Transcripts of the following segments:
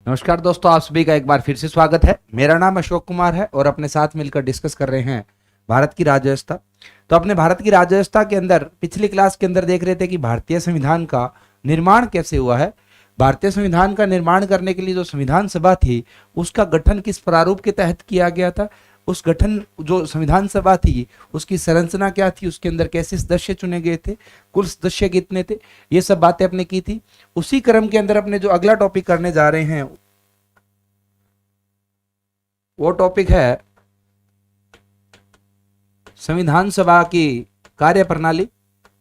नमस्कार दोस्तों, आप सभी का एक बार फिर से स्वागत है। मेरा नाम अशोक कुमार है और अपने साथ मिलकर डिस्कस कर रहे हैं भारत की राज्य व्यवस्था। तो अपने भारत की राज्य व्यवस्था के अंदर पिछली क्लास के अंदर देख रहे थे कि भारतीय संविधान का निर्माण कैसे हुआ है। भारतीय संविधान का निर्माण करने के लिए जो संविधान सभा थी उसका गठन किस प्रारूप के तहत किया गया था, उस गठन जो संविधान सभा थी उसकी संरचना क्या थी, उसके अंदर कैसे सदस्य चुने गए थे, कुल सदस्य कितने थे, ये सब बातें अपने की थी। उसी क्रम के अंदर अपने जो अगला टॉपिक करने जा रहे हैं वो टॉपिक है संविधान सभा की कार्यप्रणाली।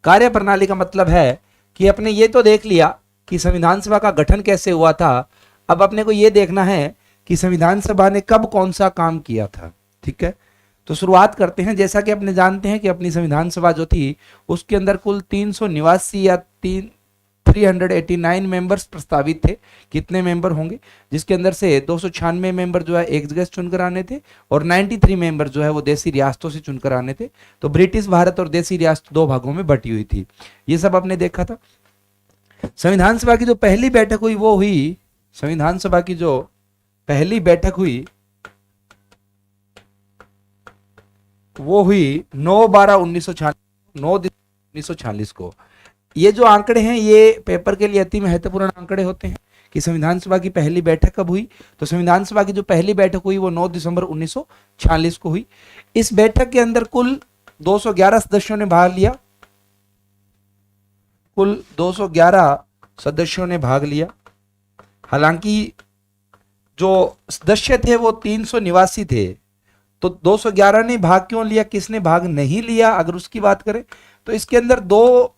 कार्यप्रणाली का मतलब है कि अपने ये तो देख लिया कि संविधान सभा का गठन कैसे हुआ था, अब अपने को ये देखना है कि संविधान सभा ने कब कौन सा काम किया था। ठीक है, तो शुरुआत करते हैं। जैसा कि अपने जानते हैं कि अपनी संविधान सभा जो थी उसके अंदर कुल 389 या 389 मेंबर्स प्रस्तावित थे। कितने मेंबर होंगे, जिसके अंदर से 296 मेंबर जो है एक जगह से चुनकर आने थे और 93 मेंबर जो है वो देसी रियासतों से चुनकर आने थे। तो ब्रिटिश भारत और देसी रियासत दो भागों में बटी हुई थी। ये सब आपने देखा था। संविधान सभा की जो पहली बैठक हुई वो हुई, संविधान सभा की जो पहली बैठक हुई वो हुई 9/12/1946, 9 दिसंबर 1946 को। ये जो आंकड़े हैं ये पेपर के लिए अति महत्वपूर्ण आंकड़े होते हैं कि संविधान सभा की पहली बैठक कब हुई। तो संविधान सभा की जो पहली बैठक हुई वो 9 दिसंबर 1946 को हुई। इस बैठक के अंदर कुल 211 सदस्यों ने भाग लिया। कुल 211 सदस्यों ने भाग लिया। हालांकि जो सदस्य थे वो 300 निवासी थे। तो 211 ने भाग क्यों लिया, किसने भाग नहीं लिया, अगर उसकी बात करें तो इसके अंदर दो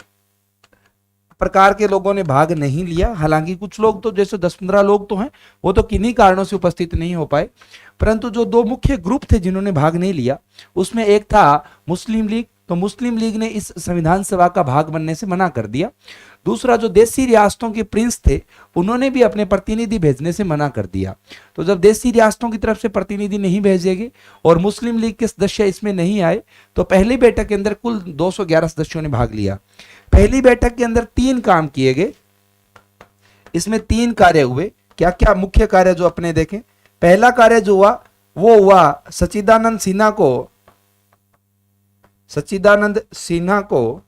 प्रकार के लोगों ने भाग नहीं लिया। हालांकि कुछ लोग तो जैसे 10-15 लोग तो हैं वो तो किन्हीं कारणों से उपस्थित नहीं हो पाए, परंतु जो दो मुख्य ग्रुप थे जिन्होंने भाग नहीं लिया उसमें एक था मुस्लिम लीग। तो मुस्लिम लीग ने इस संविधान सभा का भाग बनने से मना कर दिया। दूसरा जो देसी रियासतों के प्रिंस थे उन्होंने भी अपने प्रतिनिधि भेजने से मना कर दिया। तो जब देसी रियासतों की तरफ से प्रतिनिधि नहीं भेजेंगे और मुस्लिम लीग के सदस्य इसमें नहीं आए तो पहली बैठक के अंदर कुल 211 सदस्यों ने भाग लिया। पहली बैठक के अंदर 3 काम किए गए। इसमें 3 कार्य हुए। क्या क्या मुख्य कार्य जो अपने देखें। पहला कार्य जो हुआ वो हुआ सच्चिदानंद सिन्हा को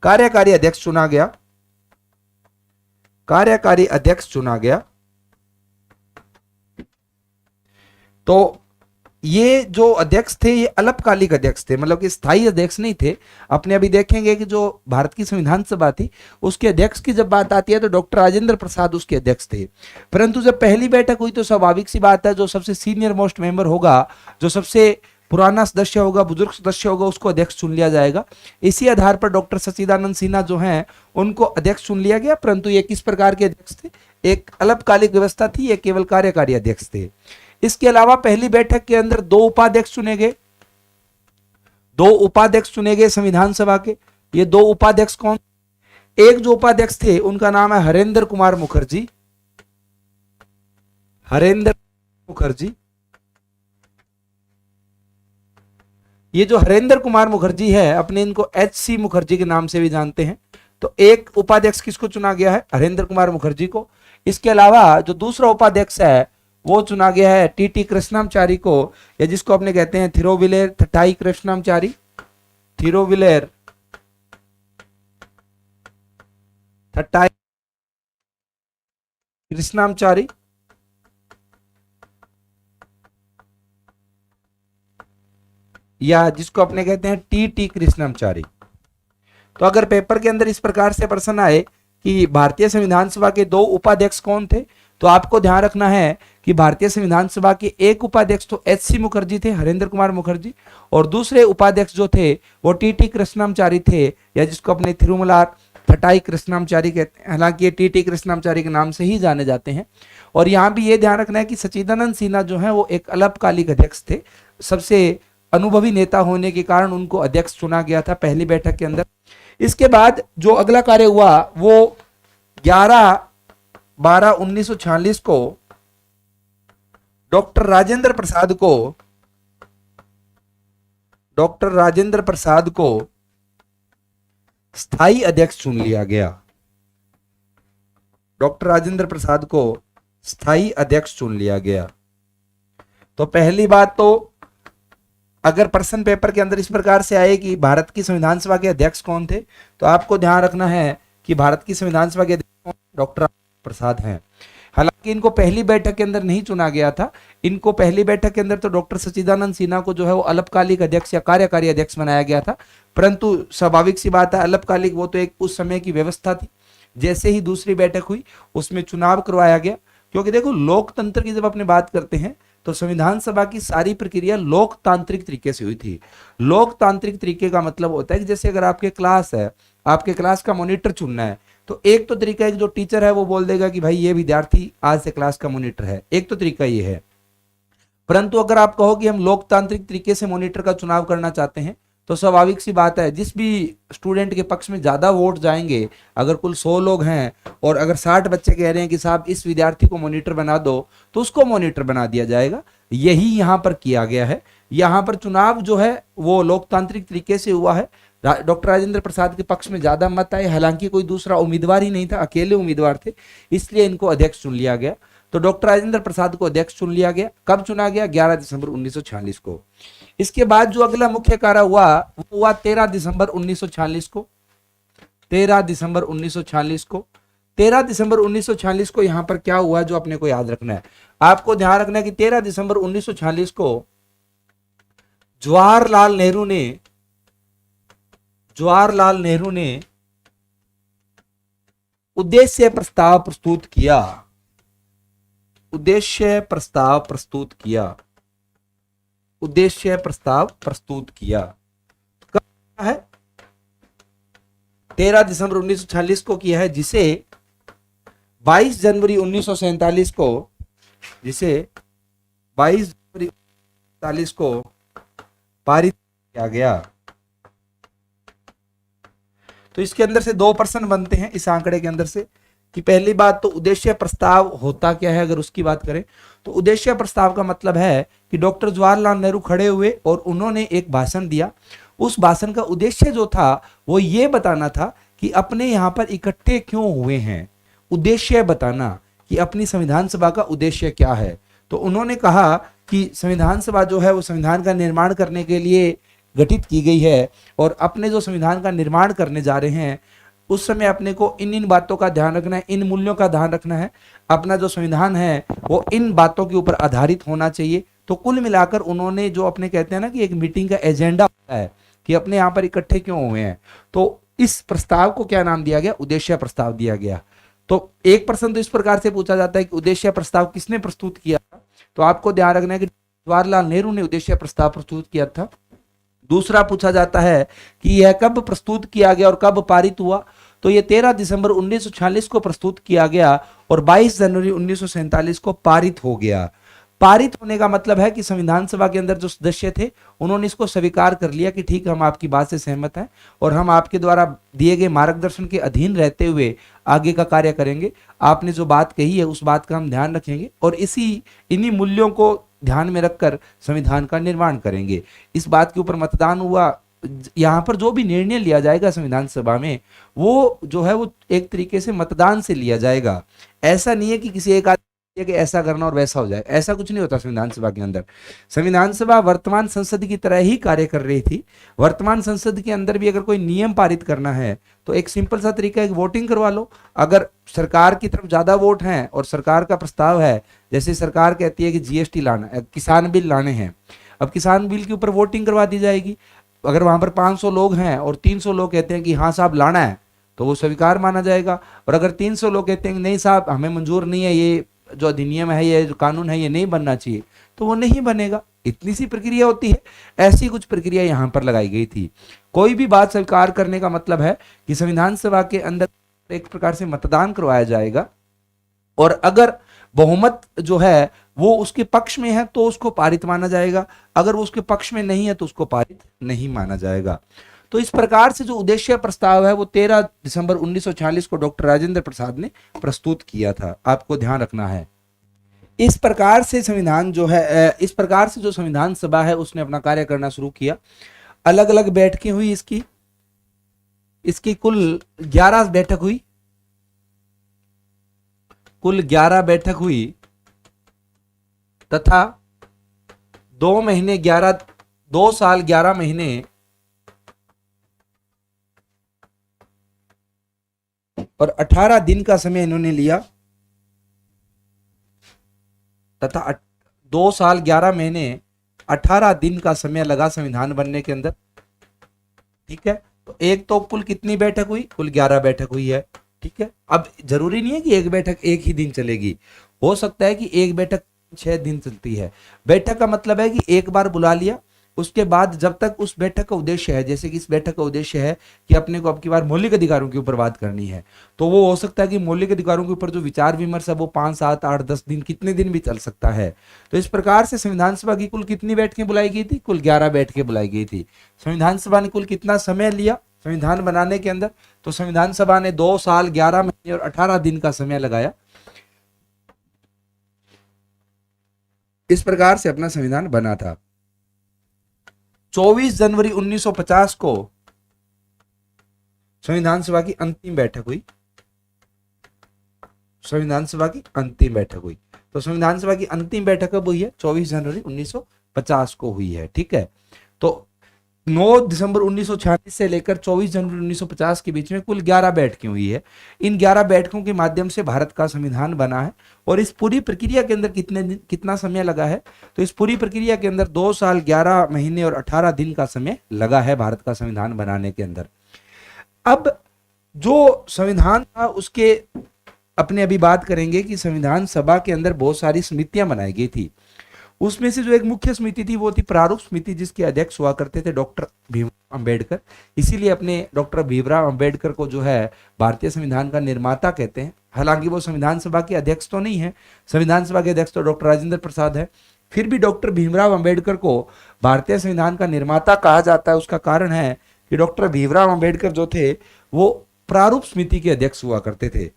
कार्यकारी अध्यक्ष चुना गया। कार्यकारी अध्यक्ष चुना गया। तो ये जो अध्यक्ष थे ये अल्पकालिक अध्यक्ष थे, मतलब कि स्थायी अध्यक्ष नहीं थे। अपने अभी देखेंगे कि जो भारत की संविधान सभा थी उसके अध्यक्ष की जब बात आती है तो डॉक्टर राजेंद्र प्रसाद उसके अध्यक्ष थे। परंतु जब पहली बैठक हुई तो स्वाभाविक सी बात है जो सबसे सीनियर मोस्ट मेंबर होगा, जो सबसे पुराना सदस्य होगा, बुजुर्ग सदस्य होगा, उसको अध्यक्ष चुन लिया जाएगा। इसी आधार पर डॉक्टर सच्चिदानंद सिन्हा जो हैं उनको अध्यक्ष चुन लिया गया। परंतु ये किस प्रकार के अध्यक्ष थे, एक अल्पकालिक व्यवस्था थी, ये केवल कार्यकारी अध्यक्ष थे। इसके अलावा पहली बैठक के अंदर 2 उपाध्यक्ष चुने गए। 2 उपाध्यक्ष चुने गए संविधान सभा के। ये 2 उपाध्यक्ष कौन, एक जो उपाध्यक्ष थे उनका नाम है हरेंद्र कुमार मुखर्जी। हरेंद्र मुखर्जी, ये जो हरेंद्र कुमार मुखर्जी है अपने इनको H.C. मुखर्जी के नाम से भी जानते हैं। तो एक उपाध्यक्ष किसको चुना गया है, हरेंद्र कुमार मुखर्जी को। इसके अलावा जो दूसरा उपाध्यक्ष है वो चुना गया है टी कृष्णामचारी को, या जिसको अपने कहते हैं थिरोविलेर थटाई कृष्णामचारी। थिरोविलेर थटाई कृष्णामचारी। या जिसको अपने कहते हैं टी कृष्णामचारी। तो अगर पेपर के अंदर इस प्रकार से प्रश्न आए कि भारतीय संविधान सभा के 2 उपाध्यक्ष कौन थे, तो आपको ध्यान रखना है कि भारतीय संविधान सभा के एक उपाध्यक्ष तो H.C. मुखर्जी थे, हरेंद्र कुमार मुखर्जी, और दूसरे उपाध्यक्ष जो थे वो टी कृष्णामचारी थे, या जिसको अपने थिरुमलार थटाई कृष्णामचारी कहते हैं। हालांकि ये टी कृष्णामचारी के नाम से ही जाने जाते हैं। और यहाँ भी ये ध्यान रखना है कि सच्चिदानंद सिन्हा जो है वो एक अल्पकालिक अध्यक्ष थे। सबसे अनुभवी नेता होने के कारण उनको अध्यक्ष चुना गया था पहली बैठक के अंदर। इसके बाद जो अगला कार्य हुआ वो 11/12/1946 को डॉक्टर राजेंद्र प्रसाद को स्थायी अध्यक्ष चुन लिया गया। डॉक्टर राजेंद्र प्रसाद को स्थायी अध्यक्ष चुन लिया गया। तो पहली बात तो अगर प्रश्न पेपर के अंदर इस प्रकार से आए कि भारत की संविधान सभा के अध्यक्ष कौन थे, तो आपको ध्यान रखना है कि भारत की संविधान सभा के अध्यक्ष डॉक्टर प्रसाद हैं। हालांकि इनको पहली बैठक के अंदर नहीं चुना गया था, इनको पहली बैठक के अंदर तो डॉक्टर सच्चिदानंद सिन्हा को जो है वो अल्पकालिक अध्यक्ष या कार्यकारी अध्यक्ष बनाया गया था। परंतु स्वाभाविक सी बात है, अल्पकालिक वो तो एक उस समय की व्यवस्था थी। जैसे ही दूसरी बैठक हुई उसमें चुनाव करवाया गया, क्योंकि देखो लोकतंत्र की जब अपने बात करते हैं तो संविधान सभा की सारी प्रक्रिया लोकतांत्रिक तरीके से हुई थी। लोकतांत्रिक तरीके का मतलब होता है कि जैसे अगर आपके क्लास है, आपके क्लास का मॉनिटर चुनना है, तो एक तो तरीका है कि जो टीचर है वो बोल देगा कि भाई ये विद्यार्थी आज से क्लास का मॉनिटर है, एक तो तरीका ये है। परंतु अगर आप कहो कि हम लोकतांत्रिक तरीके से मॉनिटर का चुनाव करना चाहते हैं, तो स्वाभाविक सी बात है जिस भी स्टूडेंट के पक्ष में ज्यादा वोट जाएंगे, अगर कुल 100 लोग हैं और अगर 60 बच्चे कह रहे हैं कि साहब इस विद्यार्थी को मॉनिटर बना दो, तो उसको मॉनिटर बना दिया जाएगा। यही यहां पर किया गया है। यहां पर चुनाव जो है वो लोकतांत्रिक तरीके से हुआ है। डॉक्टर राजेंद्र प्रसाद के पक्ष में ज्यादा मत आए, हालांकि कोई दूसरा उम्मीदवार ही नहीं था, अकेले उम्मीदवार थे, इसलिए इनको अध्यक्ष चुन लिया गया। तो डॉक्टर राजेंद्र प्रसाद को अध्यक्ष चुन लिया गया। कब चुना गया? 11 दिसंबर 1946 को। इसके बाद जो अगला मुख्य कार्य हुआ वो हुआ 13 दिसंबर 1946 को। 13 दिसंबर 1946 को 13 दिसंबर 1946 को यहां पर क्या हुआ जो अपने को याद रखना है? आपको ध्यान रखना है कि 13 दिसंबर 1946 को जवाहरलाल नेहरू ने उद्देश्य प्रस्ताव प्रस्तुत किया। उद्देश्य प्रस्ताव प्रस्तुत किया। कब है? 13 दिसंबर 1946 को किया है, जिसे 22 जनवरी 1947 को पारित किया गया। तो इसके अंदर से 2 प्रश्न बनते हैं इस आंकड़े के अंदर से कि पहली बात तो उद्देश्य प्रस्ताव होता क्या है। अगर उसकी बात करें तो उद्देश्य प्रस्ताव का मतलब है कि डॉक्टर जवाहरलाल नेहरू खड़े हुए और उन्होंने एक भाषण दिया। उस भाषण का उद्देश्य जो था वो ये बताना था कि अपने यहां पर इकट्ठे क्यों हुए हैं, उद्देश्य बताना कि अपनी संविधान सभा का उद्देश्य क्या है। तो उन्होंने कहा कि संविधान सभा जो है वो संविधान का निर्माण करने के लिए गठित की गई है और अपने जो संविधान का निर्माण करने जा रहे हैं उस समय अपने को इन बातों का ध्यान रखना है, इन मूल्यों का ध्यान रखना है। अपना जो संविधान है वो इन बातों के ऊपर आधारित होना चाहिए। तो कुल मिलाकर उन्होंने जो अपने कहते हैं ना कि एक मीटिंग का एजेंडा होता है कि अपने यहाँ पर इकट्ठे क्यों हुए हैं, तो इस प्रस्ताव को क्या नाम दिया गया? उद्देश्य प्रस्ताव दिया गया। तो एक प्रश्न तो इस प्रकार से पूछा जाता है कि उद्देश्य प्रस्ताव किसने प्रस्तुत किया था? तो आपको ध्यान रखना है कि जवाहरलाल नेहरू ने उद्देश्य प्रस्ताव प्रस्तुत किया था। दूसरा पूछा जाता है कि यह कब प्रस्तुत किया गया और कब पारित हुआ? तो यह 13 दिसंबर 1946 को प्रस्तुत किया गया और 22 जनवरी 1947 को पारित हो गया। पारित होने का मतलब है कि संविधान सभा के अंदर जो सदस्य थे उन्होंने इसको स्वीकार कर लिया कि ठीक है, हम आपकी बात से सहमत हैं और हम आपके द्वारा दिए गए मार्गदर्शन के अधीन रहते हुए आगे का कार्य करेंगे। आपने जो बात कही है उस बात का हम ध्यान रखेंगे और इन्हीं मूल्यों को ध्यान में रखकर संविधान का निर्माण करेंगे। इस बात के ऊपर मतदान हुआ। यहाँ पर जो भी निर्णय लिया जाएगा संविधान सभा में वो जो है वो एक तरीके से मतदान से लिया जाएगा। ऐसा नहीं है कि किसी एक आदमी कि ऐसा करना और वैसा हो जाए, ऐसा कुछ नहीं होता संविधान सभा के अंदर। संविधान सभा वर्तमान संसद की तरह ही कार्य कर रही थी। वर्तमान संसद के अंदर भी अगर कोई नियम पारित करना है तो एक सिंपल सा तरीका है कि वोटिंग करवा लो। अगर सरकार की तरफ ज्यादा वोट हैं और सरकार का प्रस्ताव है, जैसे सरकार कहती है कि जीएसटी लाना है, किसान बिल लाने हैं, अब किसान बिल के ऊपर वोटिंग करवा दी जाएगी। अगर वहां पर 500 लोग हैं और 300 लोग कहते हैं कि हाँ साहब लाना है तो वो स्वीकार माना जाएगा। और अगर 300 लोग कहते हैं नहीं साहब हमें मंजूर नहीं है, ये जो अधिनियम है, ये जो कानून है, ये नहीं बनना चाहिए, तो वो नहीं बनेगा। इतनी सी प्रक्रिया होती है। ऐसी कुछ प्रक्रिया यहां पर लगाई गई थी। कोई भी बात स्वीकार करने का मतलब है कि संविधान सभा के अंदर एक प्रकार से मतदान करवाया जाएगा और अगर बहुमत जो है वो उसके पक्ष में है तो उसको पारित माना जाएगा, अगर वो उसके पक्ष में नहीं है तो उसको पारित नहीं माना जाएगा। तो इस प्रकार से जो उद्देश्य प्रस्ताव है वो 13 दिसंबर 1946 को डॉक्टर राजेंद्र प्रसाद ने प्रस्तुत किया था। आपको ध्यान रखना है। इस प्रकार से संविधान जो है, इस प्रकार से जो संविधान सभा है उसने अपना कार्य करना शुरू किया। अलग अलग बैठकें हुई इसकी कुल 11 बैठक हुई। कुल 11 बैठक हुई तथा 2 साल 11 महीने और 18 दिन का समय इन्होंने लिया तथा 2 साल 11 महीने 18 दिन का समय लगा संविधान बनने के अंदर। ठीक है, तो एक तो कुल कितनी बैठक हुई? कुल 11 बैठक हुई है। ठीक है, अब जरूरी नहीं है कि एक बैठक एक ही दिन चलेगी, हो सकता है कि एक बैठक 6 दिन चलती है। बैठक का मतलब है कि एक बार बुला लिया, उसके बाद जब तक उस बैठक का उद्देश्य है, जैसे कि इस बैठक का उद्देश्य है कि अपने को अब की बार मौलिक अधिकारों के ऊपर बात करनी है, तो वो हो सकता है कि मौलिक अधिकारों के ऊपर जो विचार विमर्श है वो 5, 7, 8, 10 दिन, कितने दिन भी चल सकता है। तो इस प्रकार से संविधान सभा की कुल कितनी बैठकें बुलाई गई थी? कुल 11 बैठकें बुलाई गई थी। संविधान सभा ने कुल कितना समय लिया संविधान बनाने के अंदर? तो संविधान सभा ने 2 साल 11 महीने और 18 दिन का समय लगाया। इस प्रकार से अपना संविधान बना था। 24 जनवरी 1950 को संविधान सभा की अंतिम बैठक हुई। संविधान सभा की अंतिम बैठक हुई। तो संविधान सभा की अंतिम बैठक कब हुई है? 24 जनवरी 1950 को हुई है। ठीक है, तो 9 दिसंबर 1946 से लेकर 24 जनवरी 1950 के बीच में कुल 11 बैठकें हुई है। इन 11 बैठकों के माध्यम से भारत का संविधान बना है। और इस पूरी प्रक्रिया के अंदर कितना समय लगा है? तो इस पूरी प्रक्रिया के अंदर 2 साल 11 महीने और 18 दिन का समय लगा है भारत का संविधान बनाने के अंदर। अब जो संविधान था उसके अपने अभी बात करेंगे कि संविधान सभा के अंदर बहुत सारी समितियां बनाई गई थी। उसमें से जो एक मुख्य समिति थी वो थी प्रारूप समिति, जिसके अध्यक्ष हुआ करते थे डॉक्टर भीमराव अंबेडकर। इसीलिए अपने डॉक्टर भीमराव अंबेडकर को जो है भारतीय संविधान का निर्माता कहते हैं। हालांकि वो संविधान सभा के अध्यक्ष तो नहीं है, संविधान सभा के अध्यक्ष तो डॉक्टर राजेंद्र प्रसाद है। फिर भी डॉक्टर भीमराव अंबेडकर को भारतीय संविधान का निर्माता कहा जाता है। उसका कारण है कि डॉक्टर भीमराव अंबेडकर जो थे वो प्रारूप समिति के अध्यक्ष हुआ करते थे।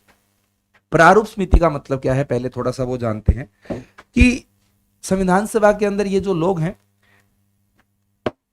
प्रारूप समिति का मतलब क्या है, पहले थोड़ा सा वो जानते हैं कि संविधान सभा के अंदर ये जो लोग हैं,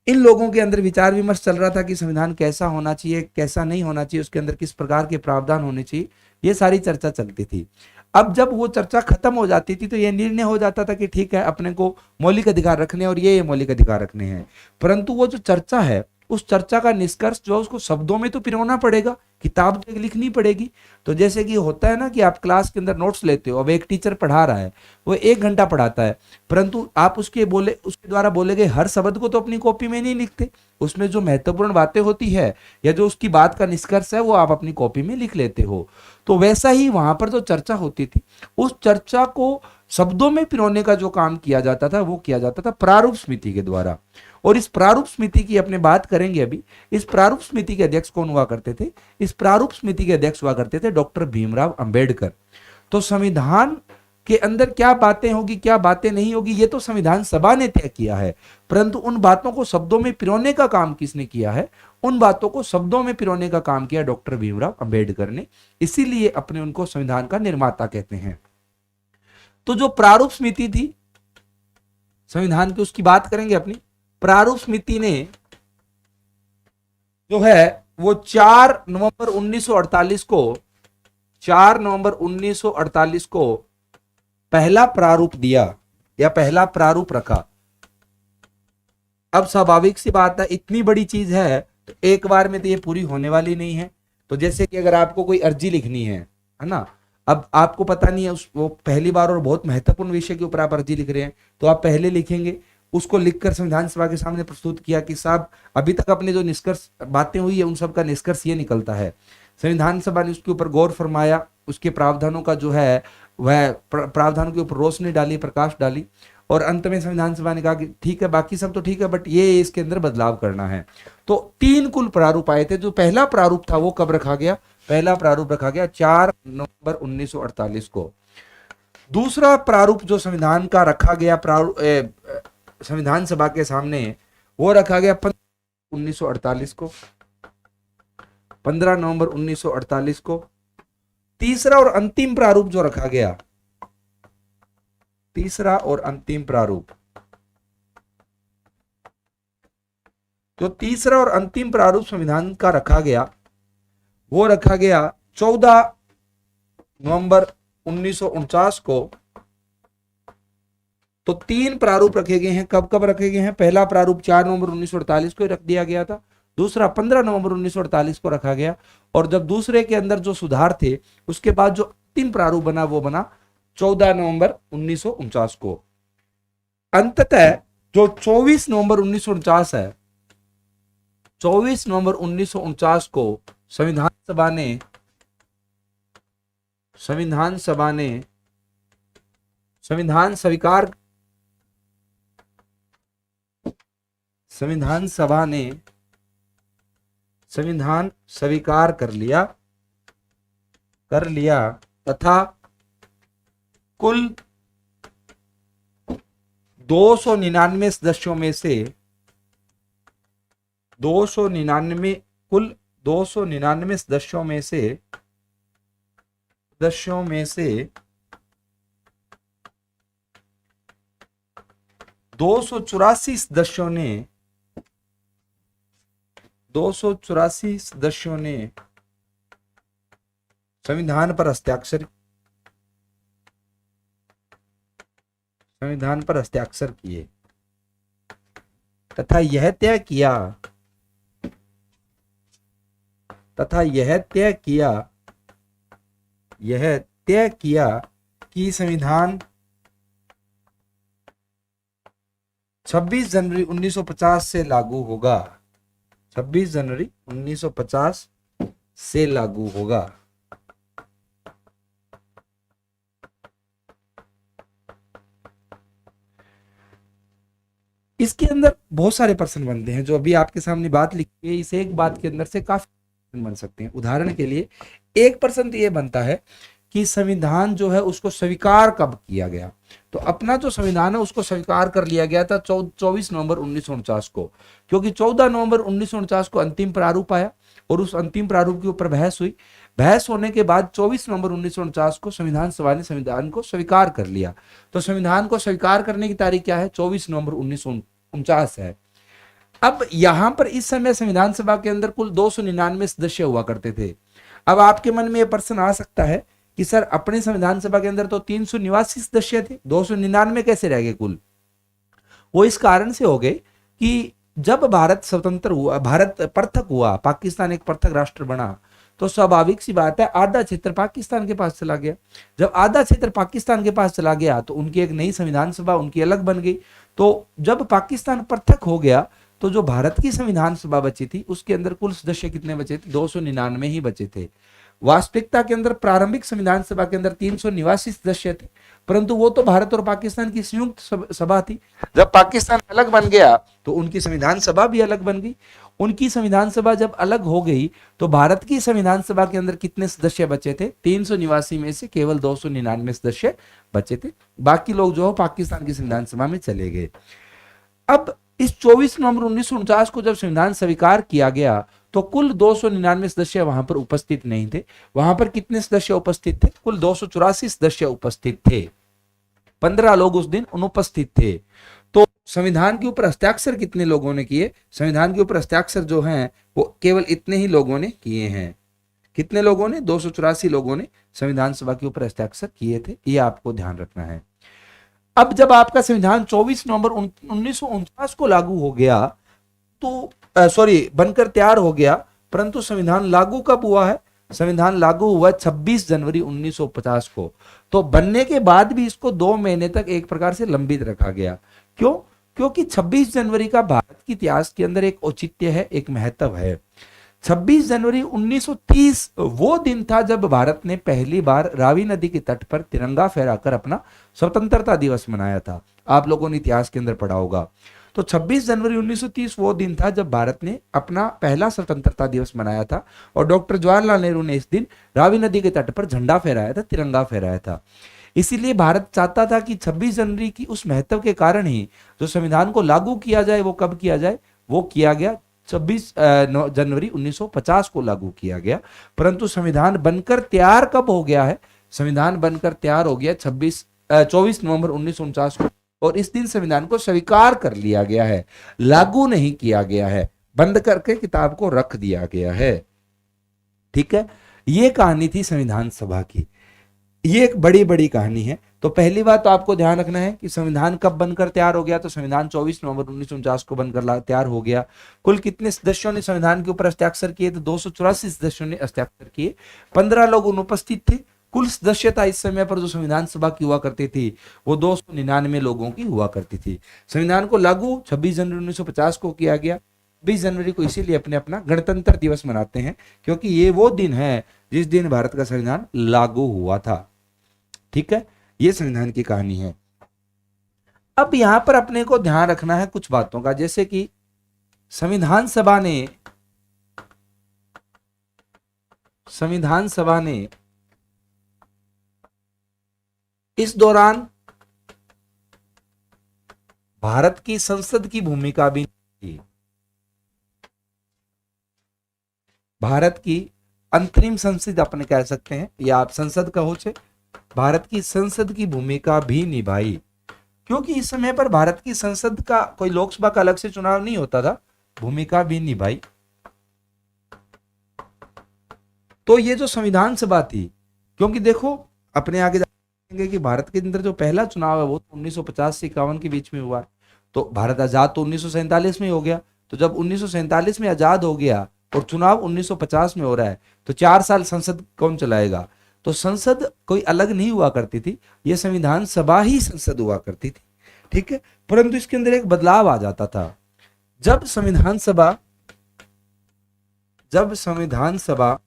इन लोगों के अंदर विचार विमर्श चल रहा था कि संविधान कैसा होना चाहिए, कैसा नहीं होना चाहिए, उसके अंदर किस प्रकार के प्रावधान होने चाहिए, ये सारी चर्चा चलती थी। अब जब वो चर्चा खत्म हो जाती थी तो ये निर्णय हो जाता था कि ठीक है, अपने को मौलिक अधिकार रखने और ये मौलिक अधिकार रखने हैं। परंतु वो जो चर्चा है, उस चर्चा का निष्कर्ष जो उसको शब्दों में तो पिरोना पड़ेगा, किताब तो लिखनी पड़ेगी। तो जैसे कि होता है ना कि आप क्लास के अंदर नोट्स लेते हो, अब एक टीचर पढ़ा रहा है, वो 1 घंटा पढ़ाता है, परंतु आप उसके द्वारा बोले गए हर शब्द को तो अपनी कॉपी में नहीं लिखते। उसमें जो महत्वपूर्ण बातें होती है या जो उसकी बात का निष्कर्ष है वो आप अपनी कॉपी में लिख लेते हो। तो वैसा ही वहां पर जो चर्चा होती थी, उस चर्चा को शब्दों में पिरोने का जो काम किया जाता था वो किया जाता था प्रारूप समिति के द्वारा। और इस प्रारूप समिति की अपने बात करेंगे अभी। इस प्रारूप समिति के अध्यक्ष कौन हुआ करते थे? इस प्रारूप समिति के अध्यक्ष हुआ करते थे डॉक्टर भीमराव अंबेडकर। तो संविधान के अंदर क्या बातें होगी, क्या बातें नहीं होगी, ये तो संविधान सभा ने तय किया है, परंतु उन बातों को शब्दों में पिरोने का काम किसने किया है? उन बातों को शब्दों में पिरोने का काम किया डॉक्टर भीमराव अंबेडकर ने। इसीलिए अपने उनको संविधान का निर्माता कहते हैं। तो जो प्रारूप समिति थी संविधान की, उसकी बात करेंगे अपनी। प्रारूप समिति ने जो है वो 4 नवंबर 1948 को पहला प्रारूप दिया या पहला प्रारूप रखा। अब स्वाभाविक सी बात है, इतनी बड़ी चीज है तो एक बार में तो ये पूरी होने वाली नहीं है। तो जैसे कि अगर आपको कोई अर्जी लिखनी है ना, अब आपको पता नहीं है वो पहली बार और बहुत महत्वपूर्ण विषय के ऊपर आप अर्जी लिख रहे हैं, तो आप पहले लिखेंगे, उसको लिखकर संविधान सभा के सामने प्रस्तुत किया कि साहब अभी तक अपने जो निष्कर्ष बातें हुई है उन सब का निष्कर्ष ये निकलता है। संविधान सभा ने उसके ऊपर गौर फरमाया, उसके प्रावधानों का जो है वह प्रावधानों के ऊपर रोशनी डाली, प्रकाश डाली, और अंत में संविधान सभा ने कहा कि ठीक है, बाकी सब तो ठीक है, बट ये इसके अंदर बदलाव करना है। तो 3 कुल प्रारूप आए थे। जो पहला प्रारूप था वो कब रखा गया? पहला प्रारूप रखा गया 4 नवंबर 1948 को। दूसरा प्रारूप जो संविधान का रखा गया संविधान सभा के सामने, वो रखा गया 1948 को, 15 नवंबर 1948 को। तीसरा और अंतिम प्रारूप जो रखा गया, तीसरा और अंतिम प्रारूप, जो तीसरा और अंतिम प्रारूप संविधान का रखा गया वो रखा गया 14 नवंबर 1949 को तो 3 प्रारूप रखे गए हैं। कब कब रखे गए हैं? पहला प्रारूप 4 नवंबर 1948 को रख दिया गया था, दूसरा 15 नवंबर 1948 को रखा गया, और जब दूसरे के अंदर जो सुधार थे उसके बाद जो अंतिम प्रारूप बना वो बना 14 नवंबर 1949 को। अंततः जो 24 नवंबर 1949 है, 24 नवंबर 1949 को संविधान सभा ने संविधान स्वीकार कर लिया तथा कुल 299 सदस्यों में से 299 सदस्यों में से 284 सदस्यों ने संविधान पर हस्ताक्षर किए तथा यह तय किया कि संविधान 26 जनवरी 1950 से लागू होगा। 26 जनवरी 1950 से लागू होगा। इसके अंदर बहुत सारे प्रश्न बनते हैं। जो अभी आपके सामने बात लिखी है, इस एक बात के अंदर से काफी प्रश्न बन सकते हैं। उदाहरण के लिए एक प्रश्न तो ये बनता है कि संविधान जो है उसको स्वीकार कब किया गया। तो अपना जो संविधान है उसको स्वीकार कर लिया गया था 24 नवंबर 1949 को, क्योंकि 14 नवंबर 1949 को अंतिम प्रारूप आया और उस अंतिम प्रारूप के ऊपर बहस हुई। बहस होने के बाद 24 नवंबर 1949 को संविधान सभा ने संविधान को स्वीकार कर लिया। तो संविधान को स्वीकार करने की तारीख क्या है? 24 नवंबर 1949 है। अब यहां पर इस समय संविधान सभा के अंदर कुल 299 सदस्य हुआ करते थे। अब आपके मन में यह प्रश्न आ सकता है कि सर अपने संविधान सभा के अंदर तो 389 सदस्य थे, 299 कैसे रह गए कुल? वो इस कारण से हो गए कि जब भारत स्वतंत्र हुआ, भारत पृथक हुआ, पाकिस्तान एक पृथक राष्ट्र बना, तो स्वाभाविक सी बात है आधा क्षेत्र पाकिस्तान के पास चला गया। जब आधा क्षेत्र पाकिस्तान के पास चला गया तो उनकी एक नई संविधान सभा उनकी अलग बन गई। तो जब पाकिस्तान पृथक हो गया तो जो भारत की संविधान सभा बची थी उसके अंदर कुल सदस्य कितने बचे थे? 299 ही बचे थे। वास्तविकता के अंदर प्रारंभिक संविधान सभा के अंदर 389 सदस्य थे, परंतु वो तो भारत और पाकिस्तान की संयुक्त सभा थी। जब पाकिस्तान अलग बन गया तो उनकी संविधान सभा भी अलग बन गई। उनकी संविधान सभा जब अलग हो गई तो भारत की संविधान सभा के अंदर कितने सदस्य बचे थे? 389 में से केवल 299 सदस्य बचे थे। बाकी लोग जो पाकिस्तान की संविधान सभा में चले गए। अब इस 24 नवंबर 1949 को जब संविधान स्वीकार किया गया तो कुल 299 सदस्य वहां पर उपस्थित नहीं थे। वहां पर कितने सदस्य उपस्थित थे? कुल 284 सदस्य उपस्थित थे। 15 लोग उस दिन अनुपस्थित थे। तो संविधान के ऊपर हस्ताक्षर कितने लोगों ने किए? संविधान के ऊपर हस्ताक्षर जो हैं वो केवल इतने ही लोगों ने किए हैं। कितने लोगों ने? 284 लोगों ने संविधान सभा के ऊपर हस्ताक्षर किए थे। ये आपको ध्यान रखना है। अब जब आपका संविधान 24 नवंबर 1949 को लागू हो गया तो बनकर तैयार हो गया, परंतु संविधान लागू कब हुआ है? संविधान लागू हुआ 26 जनवरी 1950 को। तो बनने के बाद भी इसको 2 महीने तक एक प्रकार से लंबित रखा गया। क्यों? क्योंकि 26 जनवरी का भारत के इतिहास के अंदर एक औचित्य है, एक महत्व है। 26 जनवरी 1930 वो दिन था जब भारत ने पहली बार रावी नदी के तट पर तिरंगा फहराकर अपना स्वतंत्रता दिवस मनाया था। आप लोगों ने इतिहास के अंदर पढ़ा होगा। तो 26 जनवरी 1930 वो दिन था जब भारत ने अपना पहला स्वतंत्रता दिवस मनाया था और डॉक्टर जवाहरलाल नेहरू ने इस दिन रावी नदी के तट पर झंडा फहराया था, तिरंगा फहराया था। इसीलिए भारत चाहता था कि 26 जनवरी की उस महत्व के कारण ही जो संविधान को लागू किया जाए वो कब किया जाए? वो किया गया 26 जनवरी 1950 को लागू किया गया। परंतु संविधान बनकर तैयार कब हो गया है? संविधान बनकर तैयार हो गया 24 नवंबर 1949 को, और इस दिन संविधान को स्वीकार कर लिया गया है, लागू नहीं किया गया है, बंद करके किताब को रख दिया गया है। ठीक है, यह कहानी थी संविधान सभा की। ये एक बड़ी बड़ी कहानी है। तो पहली बात तो आपको ध्यान रखना है कि संविधान कब बनकर तैयार हो गया, तो संविधान 24 नवंबर 1949 को बनकर तैयार हो गया। कुल कितने सदस्यों ने संविधान के ऊपर हस्ताक्षर किए, तो 284 सदस्यों ने हस्ताक्षर किए, 15 लोग अनुपस्थित थे। कुल सदस्यता इस समय पर जो संविधान सभा की हुआ करती थी वो 299 लोगों की हुआ करती थी। संविधान को लागू 26 जनवरी 1950 को किया गया। 20 जनवरी को इसीलिए अपने अपना गणतंत्र दिवस मनाते हैं, क्योंकि ये वो दिन है जिस दिन भारत का संविधान लागू हुआ था। ठीक है, ये संविधान की कहानी है। अब यहां पर अपने को ध्यान रखना है कुछ बातों का, जैसे कि संविधान सभा ने इस दौरान भारत की संसद की भूमिका भी थी। भारत की अंतरिम संसद अपन कह सकते हैं, या आप संसद कहो छे, भारत की संसद की भूमिका भी निभाई, क्योंकि इस समय पर भारत की संसद का कोई लोकसभा का अलग से चुनाव नहीं होता था, भूमिका भी निभाई। तो ये जो संविधान सभा थी, क्योंकि देखो अपने आगे जाएंगे कि भारत के अंदर जो पहला चुनाव है वो 1950 से 51 के बीच में हुआ। तो भारत आजाद तो 1947 में हो गया। तो जब 1947 में आजाद हो गया और चुनाव 1950 में हो रहा है, तो 4 साल संसद कौन चलाएगा? तो संसद कोई अलग नहीं हुआ करती थी, यह संविधान सभा ही संसद हुआ करती थी। ठीक है, परंतु इसके अंदर एक बदलाव आ जाता था। जब संविधान सभा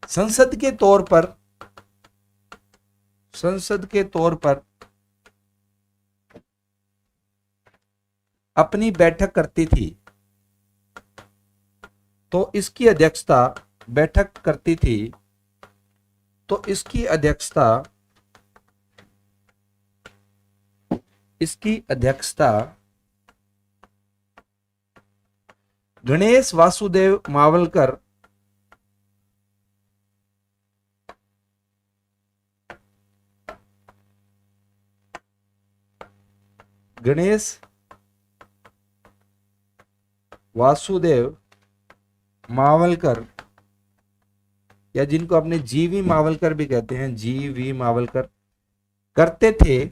संसद के तौर पर अपनी बैठक करती थी, तो इसकी अध्यक्षता गणेश वासुदेव मावलकर या जिनको अपने जीवी मावलकर भी कहते हैं, जीवी मावलकर करते थे।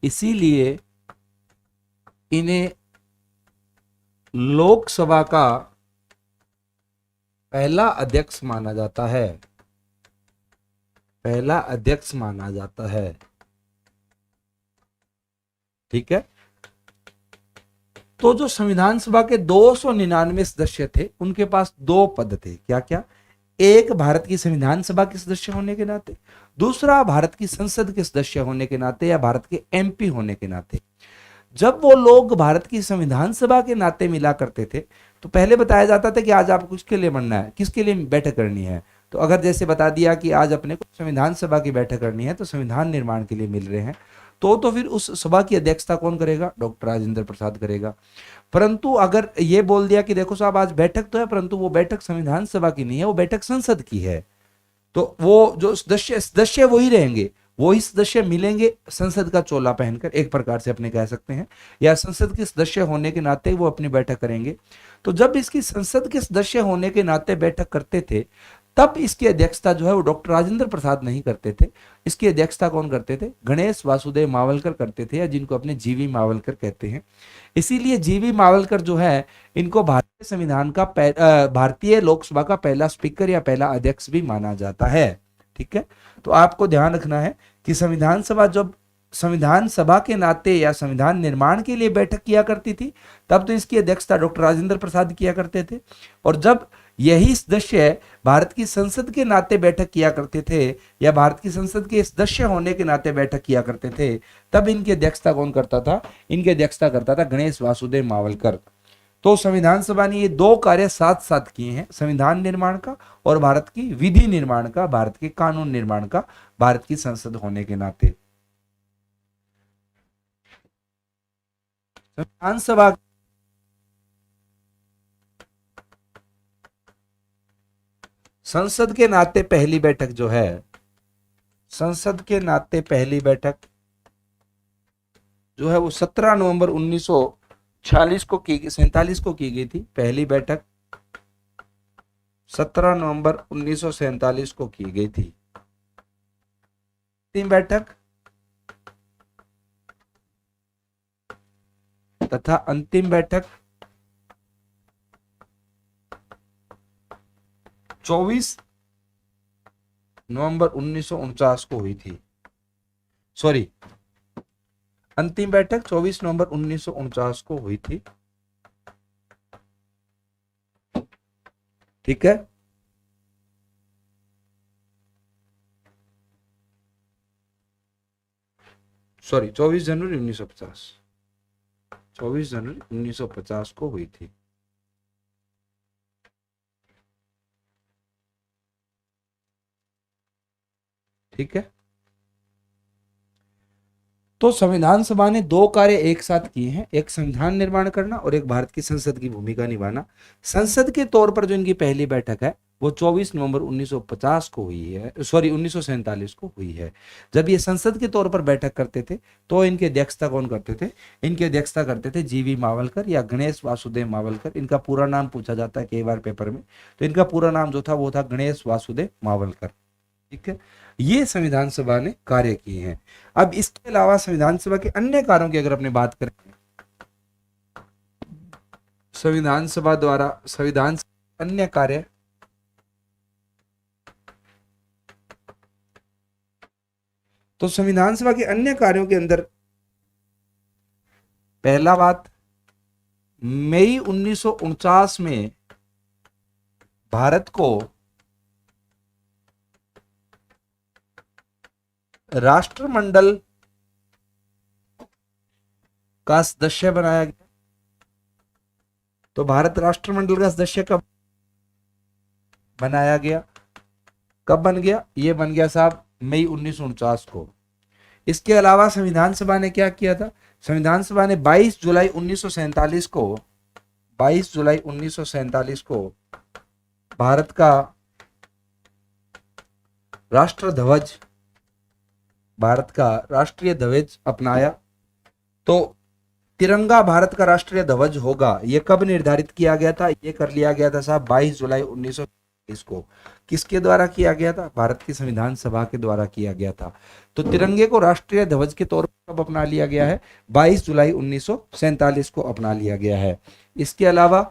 इसीलिए इन्हें लोकसभा का पहला अध्यक्ष माना जाता है। ठीक है, तो जो संविधान सभा के 299 सदस्य थे, उनके पास 2 पद थे। क्या क्या? एक भारत की संविधान सभा के सदस्य होने के नाते, दूसरा भारत की संसद के सदस्य होने के नाते या भारत के एमपी होने के नाते। जब वो लोग भारत की संविधान सभा के नाते मिला करते थे, तो पहले बताया जाता था कि आज आपको किसके लिए बनना है, किसके लिए बैठक करनी है। तो अगर जैसे बता दिया कि आज अपने को संविधान सभा की बैठक करनी है, तो संविधान निर्माण के लिए मिल रहे हैं, तो फिर उस सभा की अध्यक्षता कौन करेगा? डॉक्टर राजेंद्र प्रसाद करेगा। परंतु अगर ये बोल दिया कि देखो साहब आज बैठक तो है, परंतु वो बैठक संविधान सभा की नहीं है, वो बैठक संसद की है, तो वो जो सदस्य वही रहेंगे, वही सदस्य मिलेंगे संसद का चोला पहनकर, एक प्रकार से अपने कह सकते हैं, या संसद के सदस्य होने के नाते वो अपनी बैठक करेंगे। तो जब इसकी संसद के सदस्य होने के नाते बैठक करते थे, तब इसकी अध्यक्षता जो है वो डॉक्टर राजेंद्र प्रसाद नहीं करते थे। इसकी अध्यक्षता कौन करते थे? गणेश वासुदेव मावलकर करते थे, या जिनको अपने जीवी मावलकर कहते हैं। इसीलिए जीवी मावलकर जो है, इनको भारतीय संविधान का भारतीय लोकसभा का पहला स्पीकर या पहला अध्यक्ष भी माना जाता है। ठीक है, तो आपको ध्यान रखना है कि संविधान सभा जब संविधान सभा के नाते या संविधान निर्माण के लिए बैठक किया करती थी, तब तो इसकी अध्यक्षता डॉक्टर राजेंद्र प्रसाद किया करते थे। और जब यही सदस्य भारत की संसद के नाते बैठक किया करते थे, या भारत की संसद के सदस्य होने के नाते बैठक किया करते थे, तब इनकी अध्यक्षता कौन करता था? इनकी अध्यक्षता करता था गणेश वासुदेव मावलकर। तो संविधान सभा ने ये 2 कार्य साथ साथ किए हैं, संविधान निर्माण का और भारत की विधि निर्माण का, भारत के कानून निर्माण का, भारत की संसद होने के नाते। संविधान सभा संसद के नाते पहली बैठक जो है, संसद के नाते पहली बैठक जो है वो 17 नवंबर 47 को की गई थी पहली बैठक। 17 नवंबर 1947 को की गई थी अंतिम बैठक, तथा अंतिम बैठक 24 नवंबर 1949 को हुई थी। सॉरी, अंतिम बैठक 24 नवंबर 1949 को हुई थी। ठीक है, सॉरी 24 जनवरी 1950, 24 जनवरी 1950 को हुई थी। ठीक है, तो संविधान सभा ने दो कार्य एक साथ किए हैं, एक संविधान निर्माण करना और एक भारत की संसद की भूमिका निभाना। संसद के तौर पर जो इनकी पहली बैठक है वो 24 नवंबर 1950 को हुई है, सॉरी 1947 को हुई है। जब ये संसद के तौर पर बैठक करते थे तो इनकी अध्यक्षता कौन करते थे? इनकी अध्यक्षता करते थे जीवी मावलकर या गणेश वासुदेव मावलकर। इनका पूरा नाम पूछा जाता है कई बार पेपर में, तो इनका पूरा नाम जो था वो था गणेश वासुदेव मावलकर। ठीक है, ये संविधान सभा ने कार्य किए हैं। अब इसके अलावा संविधान सभा के अन्य कार्यों की अगर अपने बात करें, संविधान सभा द्वारा संविधान अन्य कार्य, तो संविधान सभा के अन्य कार्यों के अंदर पहला बात, मई 1949 में भारत को राष्ट्रमंडल का सदस्य बनाया गया। तो भारत राष्ट्रमंडल का सदस्य कब बनाया गया? कब बन गया? ये बन गया साहब मई 1949 को। इसके अलावा संविधान सभा ने क्या किया था? संविधान सभा ने 22 जुलाई 1947 को 22 जुलाई 1947 को भारत का राष्ट्र ध्वज, भारत का राष्ट्रीय ध्वज अपनाया। तो तिरंगा भारत का राष्ट्रीय ध्वज होगा, यह कब निर्धारित किया गया था? यह कर लिया गया था साहब 22 जुलाई 1947 को। किसके द्वारा किया गया था? भारत की संविधान सभा के द्वारा किया गया था। तो तिरंगे को राष्ट्रीय ध्वज के तौर पर कब अपना लिया गया है? 22 जुलाई 1947 को अपना लिया गया है। इसके अलावा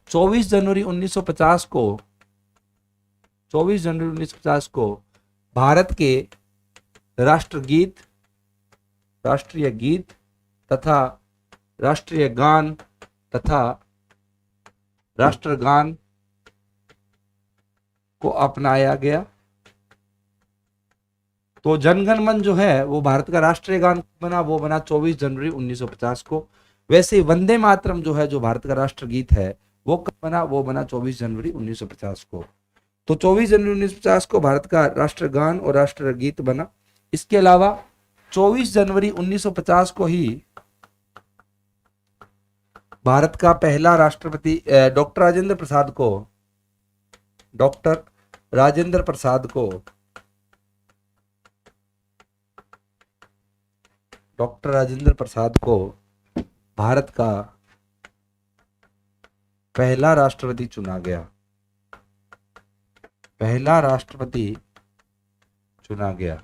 24 जनवरी 1950 को 24 जनवरी 1950 को भारत के राष्ट्रगीत, राष्ट्रीय गीत तथा राष्ट्रीय गान तथा राष्ट्रगान को अपनाया गया। तो जनगण मन जो है वो भारत का राष्ट्रीय गान बना, वो बना 24 जनवरी 1950 को। वैसे वंदे मातरम जो है, जो भारत का राष्ट्रगीत है, वो कब बना? वो बना 24 जनवरी 1950 को। तो 24 जनवरी 1950 को भारत का राष्ट्रगान और राष्ट्रगीत बना। इसके अलावा 24 जनवरी 1950 को ही भारत का पहला राष्ट्रपति डॉक्टर राजेंद्र प्रसाद को डॉक्टर राजेंद्र प्रसाद को डॉक्टर राजेंद्र प्रसाद को भारत का पहला राष्ट्रपति चुना गया, पहला राष्ट्रपति चुना गया।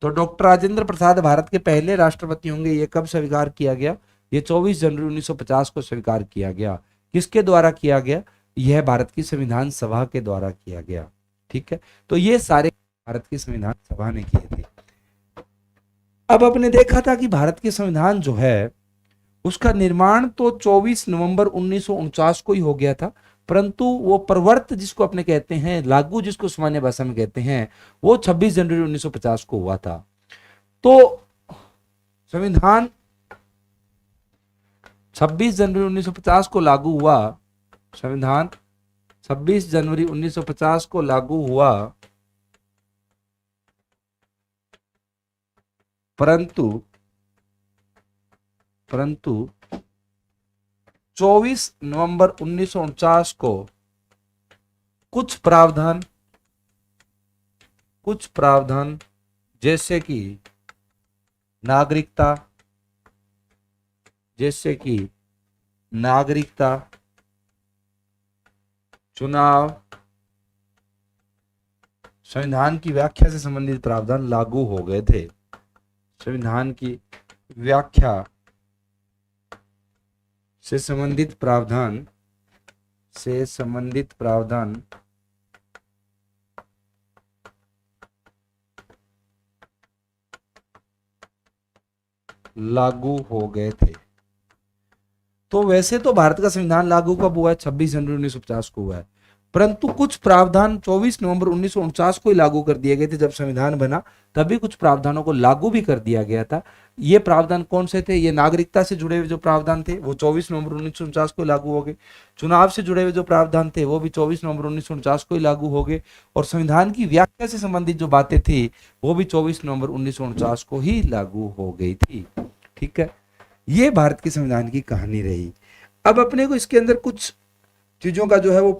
तो डॉक्टर राजेंद्र प्रसाद भारत के पहले राष्ट्रपति होंगे। ये कब स्वीकार किया गया? ये 24 जनवरी 1950 को स्वीकार किया गया। किसके द्वारा किया गया? यह भारत की संविधान सभा के द्वारा किया गया। ठीक है, तो ये सारे भारत की संविधान सभा ने किए थे। अब आपने देखा था कि भारत के संविधान जो है उसका निर्माण तो 24 नवंबर 1949 को ही हो गया था, परंतु वो प्रवर्त जिसको अपने कहते हैं, लागू जिसको सामान्य भाषा में कहते हैं, वो 26 जनवरी 1950 को हुआ था। तो संविधान 26 जनवरी 1950 को लागू हुआ, संविधान 26 जनवरी 1950 को लागू हुआ, परंतु 24 नवंबर 1949 को कुछ प्रावधान जैसे कि नागरिकता, जैसे कि नागरिकता, चुनाव, संविधान की व्याख्या से संबंधित प्रावधान लागू हो गए थे। संविधान की व्याख्या से संबंधित प्रावधान लागू हो गए थे। तो वैसे तो भारत का संविधान लागू कब हुआ है? 26 जनवरी 1950 को हुआ है, परंतु कुछ प्रावधान 24 नवंबर 1949 को ही लागू कर दिए गए थे। जब संविधान बना तभी कुछ प्रावधानों को लागू भी कर दिया गया था। ये प्रावधान कौन से थे? ये नागरिकता से जुड़े हुए जो प्रावधान थे वो 24 नवंबर 1949 को लागू हो गए। चुनाव से जुड़े हुए जो प्रावधान थे वो भी 24 नवंबर 1949 को ही लागू हो गए। और संविधान की व्याख्या से संबंधित जो बातें थी वो भी 24 नवंबर 1949 को ही लागू हो गई थी। ठीक है, ये भारत के संविधान की कहानी रही। अब अपने को इसके अंदर कुछ चीजों का जो है वो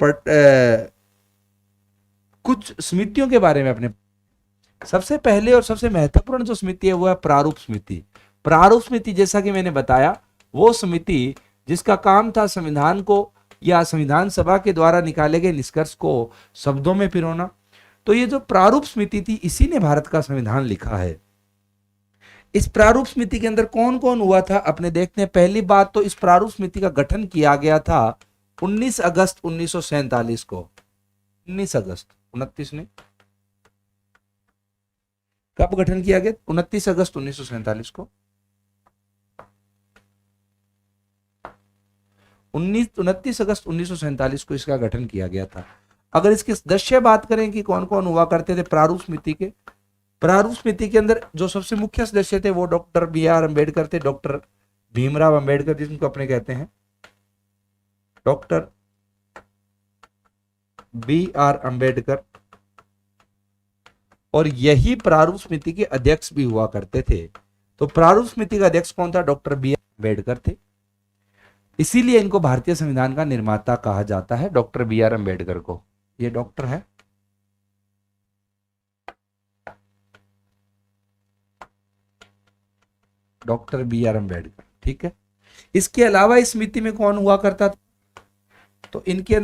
कुछ समितियों के बारे में अपने, सबसे पहले और सबसे महत्वपूर्ण जो समिति है वो है प्रारूप समिति। प्रारूप समिति जैसा कि मैंने बताया वो समिति जिसका काम था संविधान को या संविधान सभा के द्वारा निकाले गए निष्कर्ष को शब्दों में पिरोना। तो ये जो प्रारूप समिति थी इसी ने भारत का संविधान लिखा है। इस प्रारूप समिति के अंदर कौन कौन हुआ था अपने देखते हैं। पहली बात तो इस प्रारूप समिति का गठन किया गया था 19 अगस्त 1947 को। 19 अगस्त 29 ने कब गठन किया गया? 29 अगस्त 1947 को। 29 अगस्त 1947 को इसका गठन किया गया था। अगर इसके सदस्य बात करें कि कौन कौन हुआ करते थे प्रारूप समिति के, प्रारूप समिति के अंदर जो सबसे मुख्य सदस्य थे वो डॉक्टर बी आर अम्बेडकर थे। डॉक्टर भीमराव अम्बेडकर जिनको अपने कहते हैं डॉक्टर बी आर अम्बेडकर, और यही प्रारूप समिति के अध्यक्ष भी हुआ करते थे। तो प्रारूप समिति का अध्यक्ष कौन था? डॉक्टर बी आर अम्बेडकर थे। इसीलिए इनको भारतीय संविधान का निर्माता कहा जाता है, डॉक्टर बी आर अम्बेडकर को। ये डॉक्टर है, डॉक्टर बी आर अम्बेडकर। ठीक है, इसके अलावा इस समिति में कौन हुआ करता था? तो इसके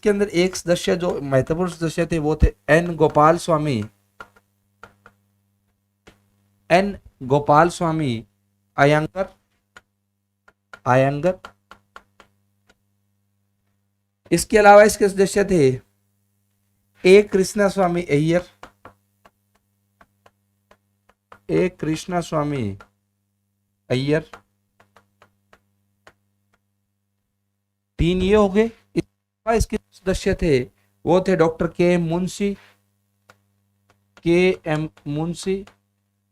अंदर एक सदस्य जो महत्वपूर्ण सदस्य थे वो थे एन गोपाल स्वामी अयंगर। इसके अलावा इसके सदस्य थे ए कृष्णा स्वामी अय्यर। 3 ये हो गए। इसके सदस्य थे वो थे डॉक्टर के एम मुंशी।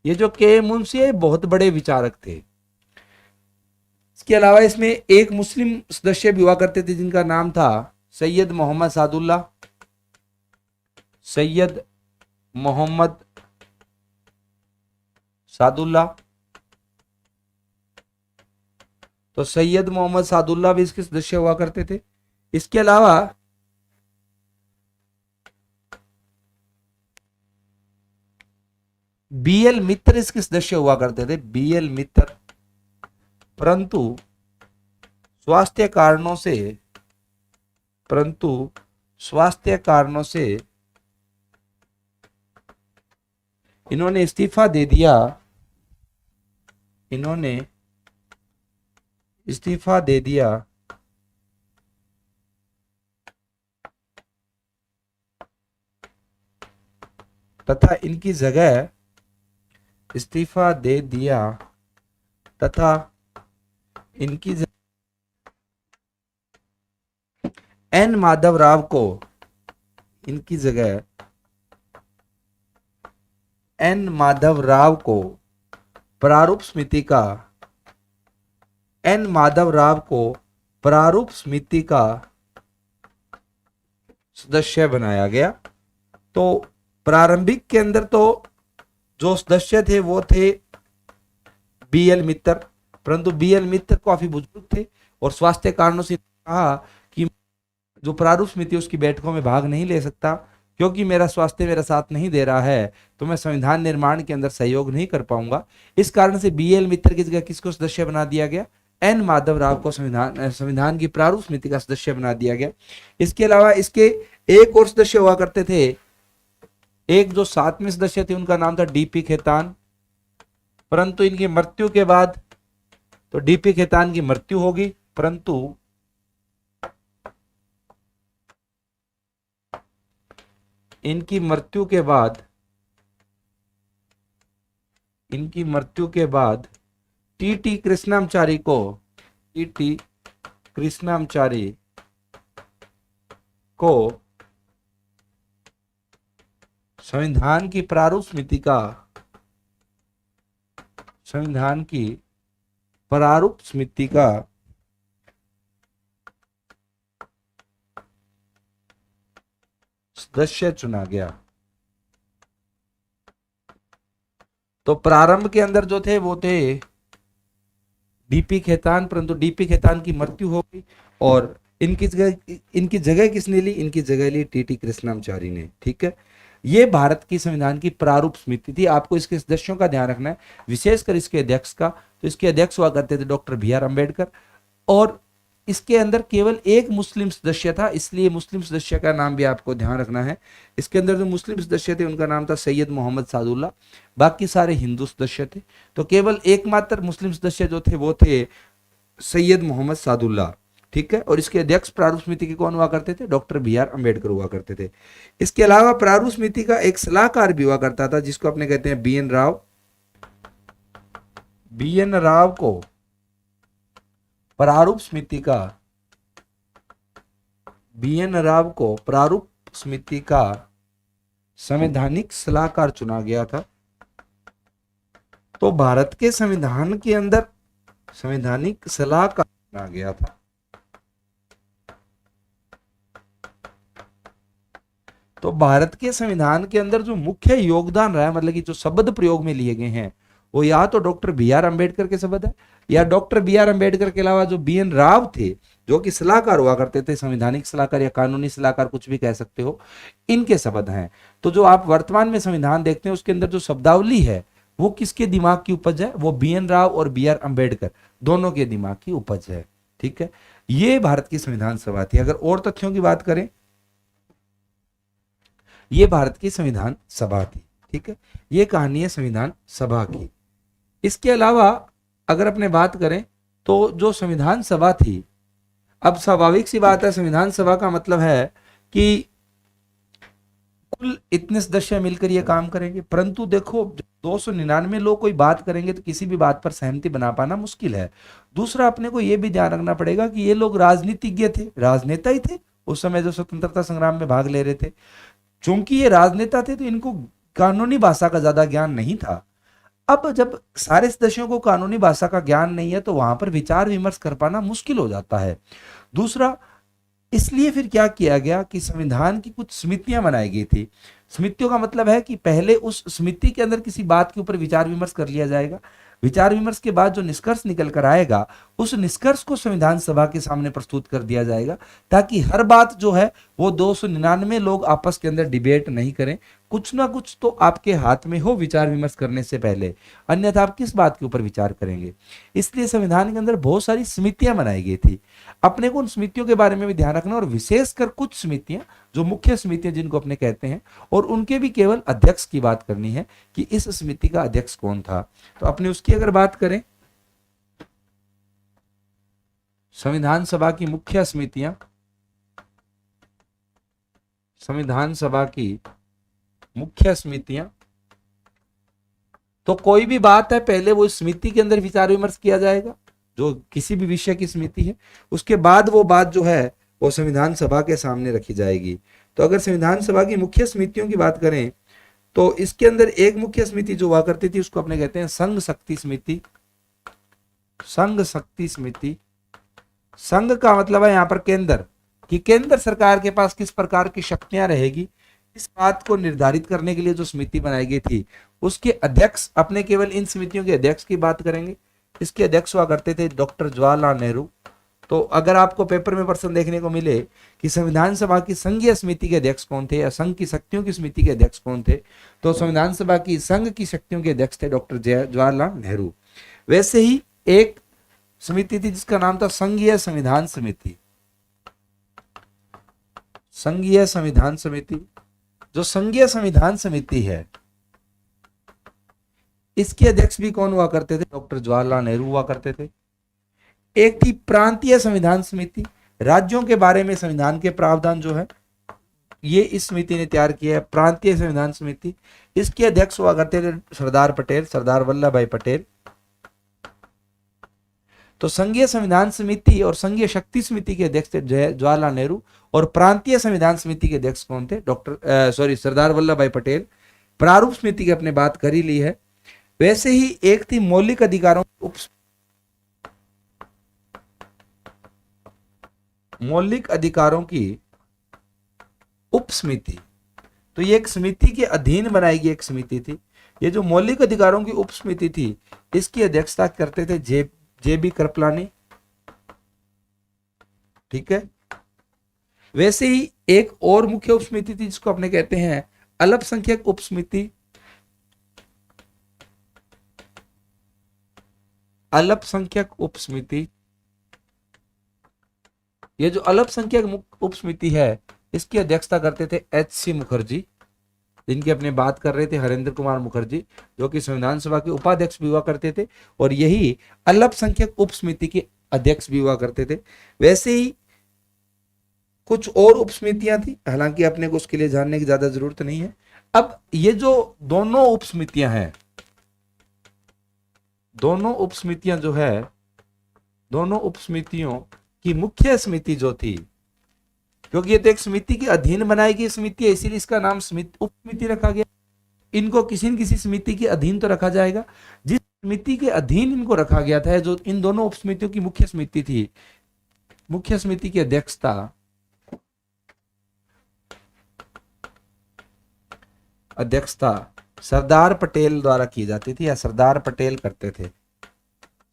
ये जो के मुंशी है बहुत बड़े विचारक थे। इसके अलावा इसमें एक मुस्लिम सदस्य भी हुआ करते थे जिनका नाम था सैयद मोहम्मद सादुल्ला। तो सैयद मोहम्मद सादुल्ला भी इसके सदस्य हुआ करते थे। इसके अलावा बीएल मित्र इसके सदस्य हुआ करते थे, बीएल मित्र, परंतु स्वास्थ्य कारणों से इन्होंने इस्तीफा दे दिया। तथा इनकी जगह एन माधव राव को प्रारूप समिति का सदस्य बनाया गया। तो प्रारंभिक के अंदर तो जो सदस्य थे वो थे बीएल मित्र, परंतु बीएल मित्र काफी बुजुर्ग थे और स्वास्थ्य कारणों से कहा कि जो प्रारूप समिति उसकी बैठकों में भाग नहीं ले सकता, क्योंकि मेरा स्वास्थ्य मेरा साथ नहीं दे रहा है तो मैं संविधान निर्माण के अंदर सहयोग नहीं कर पाऊंगा। इस कारण से बीएल मित्र की जगह किसको सदस्य बना दिया गया? एन माधव राव को संविधान की प्रारूप समिति का सदस्य बना दिया गया। इसके अलावा इसके एक और सदस्य हुआ करते थे, एक जो 7वें सदस्य थे उनका नाम था डीपी खेतान, परंतु इनकी मृत्यु के बाद, तो डीपी खेतान की मृत्यु होगी, परंतु इनकी मृत्यु के बाद टीटी कृष्णामचारी को संविधान की प्रारूप समिति का सदस्य चुना गया। तो प्रारंभ के अंदर जो थे वो थे डीपी खेतान, परंतु डीपी खेतान की मृत्यु हो गई और इनकी जगह किसने ली? इनकी जगह ली टीटी कृष्णामचारी ने। ठीक है, ये भारत की संविधान की प्रारूप समिति थी। आपको इसके सदस्यों का ध्यान रखना है, विशेषकर इसके अध्यक्ष का। तो इसके अध्यक्ष हुआ करते थे डॉक्टर बी आर अम्बेडकर, और इसके अंदर केवल एक मुस्लिम सदस्य था, इसलिए मुस्लिम सदस्य का नाम भी आपको ध्यान रखना है। इसके अंदर जो मुस्लिम सदस्य थे उनका नाम था सैयद मोहम्मद सादुल्ला, बाकी सारे हिंदू सदस्य थे। तो केवल एकमात्र मुस्लिम सदस्य जो थे वो थे सैयद मोहम्मद सादुल्ला। ठीक है, और इसके अध्यक्ष प्रारूप समिति के कौन हुआ करते थे? डॉक्टर बी आर अम्बेडकर हुआ करते थे। इसके अलावा प्रारूप समिति का एक सलाहकार भी हुआ करता था, जिसको अपने कहते हैं B N Rao. B N Rao को प्रारूप समिति का संवैधानिक सलाहकार चुना गया था। तो भारत के संविधान के अंदर संवैधानिक सलाहकार चुना गया था। तो भारत के संविधान के अंदर जो मुख्य योगदान रहा है, मतलब कि जो शब्द प्रयोग में लिए गए हैं, वो या तो डॉक्टर बी आर अम्बेडकर के शब्द है, या डॉक्टर बी आर अम्बेडकर के अलावा जो बी एन राव थे, जो कि सलाहकार हुआ करते थे, संवैधानिक सलाहकार या कानूनी सलाहकार, कुछ भी कह सकते हो, इनके शब्द हैं। तो जो आप वर्तमान में संविधान देखते हैं उसके अंदर जो शब्दावली है वो किसके दिमाग की उपज है? वो बी एन राव और बी आर अम्बेडकर दोनों के दिमाग की उपज है। ठीक है, ये भारत की संविधान सभा थी। अगर और तथ्यों की बात करें, ये भारत की संविधान सभा थी। ठीक है, ये कहानी है संविधान सभा की। इसके अलावा अगर अपने बात करें तो जो संविधान सभा थी, अब स्वाभाविक सी बात है, संविधान सभा का मतलब है कि कुल इतने सदस्य मिलकर ये काम करेंगे, परंतु देखो 299 लोग कोई बात करेंगे तो किसी भी बात पर सहमति बना पाना मुश्किल है। दूसरा, अपने को यह भी ध्यान रखना पड़ेगा कि ये लोग राजनीतिज्ञ थे, राजनेता ही थे उस समय जो स्वतंत्रता संग्राम में भाग ले रहे थे। चूंकि ये राजनेता थे तो इनको कानूनी भाषा का ज्यादा ज्ञान नहीं था। अब जब सारे सदस्यों को कानूनी भाषा का ज्ञान नहीं है तो वहां पर विचार विमर्श कर पाना मुश्किल हो जाता है। दूसरा, इसलिए फिर क्या किया गया कि संविधान की कुछ समितियां बनाई गई थी। समितियों का मतलब है कि पहले उस समिति के अंदर किसी बात के ऊपर विचार विमर्श कर लिया जाएगा, विचार विमर्श के बाद जो निष्कर्ष निकल कर आएगा उस निष्कर्ष को संविधान सभा के सामने प्रस्तुत कर दिया जाएगा, ताकि हर बात जो है वो 299 लोग आपस के अंदर डिबेट नहीं करें। कुछ ना कुछ तो आपके हाथ में हो विचार विमर्श करने से पहले, अन्यथा आप किस बात के ऊपर विचार करेंगे। इसलिए संविधान के अंदर बहुत सारी समितियां बनाई गई थी। अपने को उन समितियों के बारे में भी ध्यान रखना, और विशेषकर कुछ समितियां जो मुख्य समितियां जिनको अपने कहते हैं, और उनके भी केवल अध्यक्ष की बात करनी है कि इस समिति का अध्यक्ष कौन था। तो अपने उसकी अगर बात करें, संविधान सभा की मुख्य समितियां, संविधान सभा की मुख्य समितियां, तो कोई भी बात है पहले वो समिति के अंदर विचार विमर्श किया जाएगा, जो किसी भी विषय की समिति है, उसके बाद वो बात जो है वो संविधान सभा के सामने रखी जाएगी। तो अगर संविधान सभा की मुख्य समितियों की बात करें तो इसके अंदर एक मुख्य समिति जो हुआ करती थी उसको अपने कहते हैं संघ शक्ति समिति। संघ शक्ति समिति, संघ का मतलब है यहां पर केंद्र, कि केंद्र सरकार के पास किस प्रकार की शक्तियां रहेगी, इस बात को निर्धारित करने के लिए जो समिति बनाई गई थी उसके अध्यक्ष, अपने केवल इन समितियों के अध्यक्ष की बात करेंगे। इसके अध्यक्ष हुआ करते थे डॉक्टर जवाहरलाल नेहरू। तो अगर आपको पेपर में प्रश्न देखने को मिले कि संविधान सभा की संघीय समिति के अध्यक्ष कौन थे या संघ की शक्तियों की समिति के अध्यक्ष कौन थे, तो संविधान सभा की संघ की शक्तियों के अध्यक्ष थे डॉक्टर जवाहरलाल नेहरू। वैसे ही एक समिति थी जिसका नाम था संघीय संविधान समिति। संघीय संविधान समिति, जो संघीय संविधान समिति है, इसके अध्यक्ष भी कौन हुआ करते थे? डॉक्टर जवाहरलाल नेहरू हुआ करते थे। एक थी प्रांतीय संविधान समिति, राज्यों के बारे में संविधान के प्रावधान जो है ये इस समिति ने तैयार किया है, प्रांतीय संविधान समिति। इसके अध्यक्ष हुआ करते थे सरदार पटेल, सरदार वल्लभ भाई पटेल। तो संघीय संविधान समिति और संघीय शक्ति समिति के अध्यक्ष थे जवाहरलाल नेहरू, और प्रांतीय संविधान समिति के अध्यक्ष कौन थे? सरदार वल्लभ भाई पटेल। प्रारूप समिति की अपने बात कर ही ली है। वैसे ही एक थी मौलिक अधिकारों की उप समिति। तो ये एक समिति के अधीन बनाई गई एक समिति थी। ये जो मौलिक अधिकारों की उप समिति थी, इसकी अध्यक्षता करते थे जे बी कृपलानी। ठीक है। वैसे ही एक और मुख्य उप समिति थी जिसको अपने कहते हैं अल्पसंख्यक उप समिति। अल्पसंख्यक उप समिति, ये जो अल्पसंख्यक उप समिति है इसकी अध्यक्षता करते थे एच.सी. मुखर्जी, जिनकी अपने बात कर रहे थे हरेंद्र कुमार मुखर्जी, जो कि संविधान सभा के उपाध्यक्ष भी हुआ करते थे और यही अल्पसंख्यक उप समिति के अध्यक्ष भी हुआ करते थे। वैसे ही कुछ और उप समितियां थी, हालांकि अपने को उसके लिए जानने की ज्यादा जरूरत नहीं है। अब ये जो दोनों उप समितियां हैं, दोनों उप समितियां जो है, दोनों उप समितियों की मुख्य समिति जो थी, क्योंकि ये तो एक समिति के अधीन बनाई गई समिति है, इसीलिए इसका नाम उप समिति रखा गया। इनको किसी न किसी समिति के अधीन तो रखा जाएगा। जिस समिति के अधीन इनको रखा गया था, जो इन दोनों उप समितियों की मुख्य समिति थी, मुख्य समिति की अध्यक्षता सरदार पटेल द्वारा की जाती थी, या सरदार पटेल करते थे,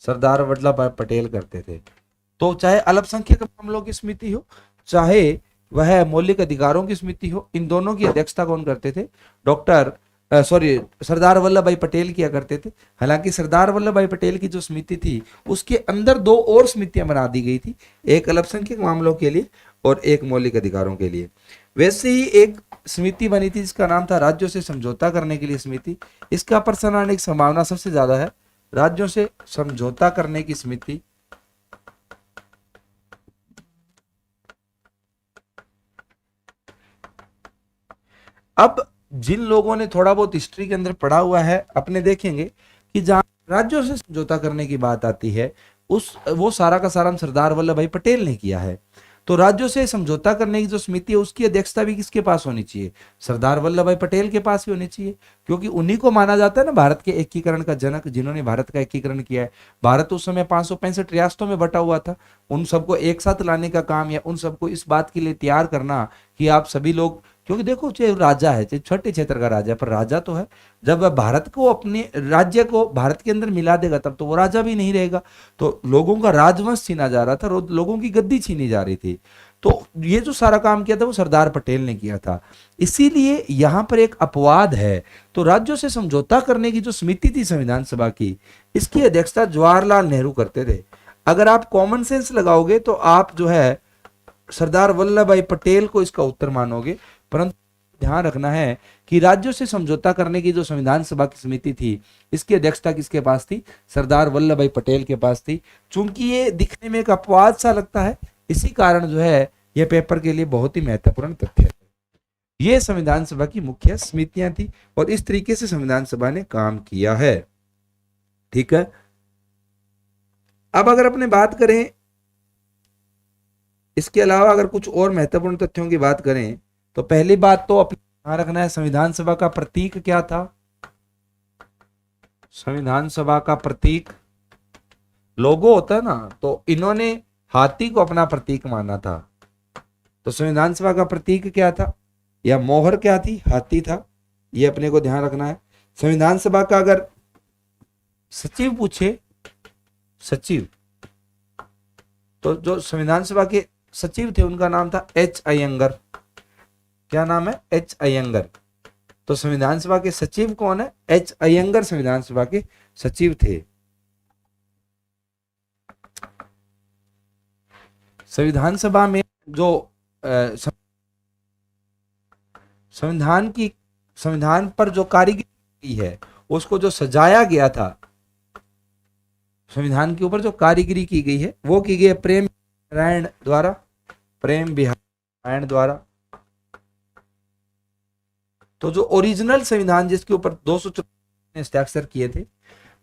सरदार वल्लभ भाई पटेल करते थे। तो चाहे अल्पसंख्यक मामलों की समिति हो, चाहे वह मौलिक अधिकारों की समिति हो, इन दोनों की अध्यक्षता कौन करते थे? सरदार वल्लभ भाई पटेल किया करते थे। हालांकि सरदार वल्लभ भाई पटेल की जो समिति थी उसके अंदर दो और समितियां बना दी गई थी, एक अल्पसंख्यक मामलों के लिए और एक मौलिक अधिकारों के लिए। वैसे ही एक समिति बनी थी जिसका नाम था राज्यों से समझौता करने के लिए समिति। इसका प्रसारण आने की संभावना सबसे ज्यादा है, राज्यों से समझौता करने की समिति। अब जिन लोगों ने थोड़ा बहुत हिस्ट्री के अंदर पढ़ा हुआ है, अपने देखेंगे कि जहां राज्यों से समझौता करने की बात आती है वो सारा का सारा सरदार वल्लभ भाई पटेल ने किया है। तो राज्यों से समझौता करने की जो समिति है उसकी अध्यक्षता भी किसके पास होनी चाहिए? सरदार वल्लभ भाई पटेल के पास ही होनी चाहिए, क्योंकि उन्हीं को माना जाता है ना भारत के एकीकरण का जनक, जिन्होंने भारत का एकीकरण किया है। भारत उस समय 565 रियासतों में बटा हुआ था। उन सबको एक साथ लाने का काम, या उन सबको इस बात के लिए तैयार करना कि आप सभी लोग, क्योंकि देखो चाहे राजा है, चाहे छोटे क्षेत्र का राजा है, पर राजा तो है। जब वह भारत को, अपने राज्य को भारत के अंदर मिला देगा तब तो वो राजा भी नहीं रहेगा। तो लोगों का राजवंश छीना जा रहा था, लोगों की गद्दी छीनी जा रही थी। तो ये जो सारा काम किया था वो सरदार पटेल ने किया था। इसीलिए यहां पर एक अपवाद है। तो राज्यों से समझौता करने की जो समिति थी संविधान सभा की, इसकी अध्यक्षता जवाहरलाल नेहरू करते थे। अगर आप कॉमन सेंस लगाओगे तो आप जो है सरदार वल्लभ भाई पटेल को इसका उत्तर मानोगे, परंतु ध्यान रखना है कि राज्यों से समझौता करने की जो संविधान सभा की समिति थी, इसकी अध्यक्षता किसके पास थी? सरदार वल्लभ भाई पटेल के पास थी। चूंकि ये दिखने में एक अपवाद सा लगता है, इसी कारण जो है यह पेपर के लिए बहुत ही महत्वपूर्ण तथ्य है। ये संविधान सभा की मुख्य समितियां थी और इस तरीके से संविधान सभा ने काम किया है। ठीक है। अब अगर अपने बात करें, इसके अलावा अगर कुछ और महत्वपूर्ण तथ्यों की बात करें, तो पहली बात तो अपने ध्यान रखना है, संविधान सभा का प्रतीक क्या था? संविधान सभा का प्रतीक लोगो होता है ना, तो इन्होंने हाथी को अपना प्रतीक माना था। तो संविधान सभा का प्रतीक क्या था, या मोहर क्या थी? हाथी था। ये अपने को ध्यान रखना है। संविधान सभा का अगर सचिव पूछे, सचिव, तो जो संविधान सभा के सचिव थे उनका नाम था एच अयंगर। क्या नाम है? एच अयंगर। तो संविधान सभा के सचिव कौन है? एच अयंगर संविधान सभा के सचिव थे। संविधान सभा में जो संविधान पर जो कारीगरी की है, उसको जो सजाया गया था, संविधान के ऊपर जो कारीगरी की गई है वो की गई है प्रेम नारायण द्वारा, प्रेम बिहारी नारायण द्वारा। तो जो ओरिजिनल संविधान जिसके ऊपर 200 हस्ताक्षर किए थे,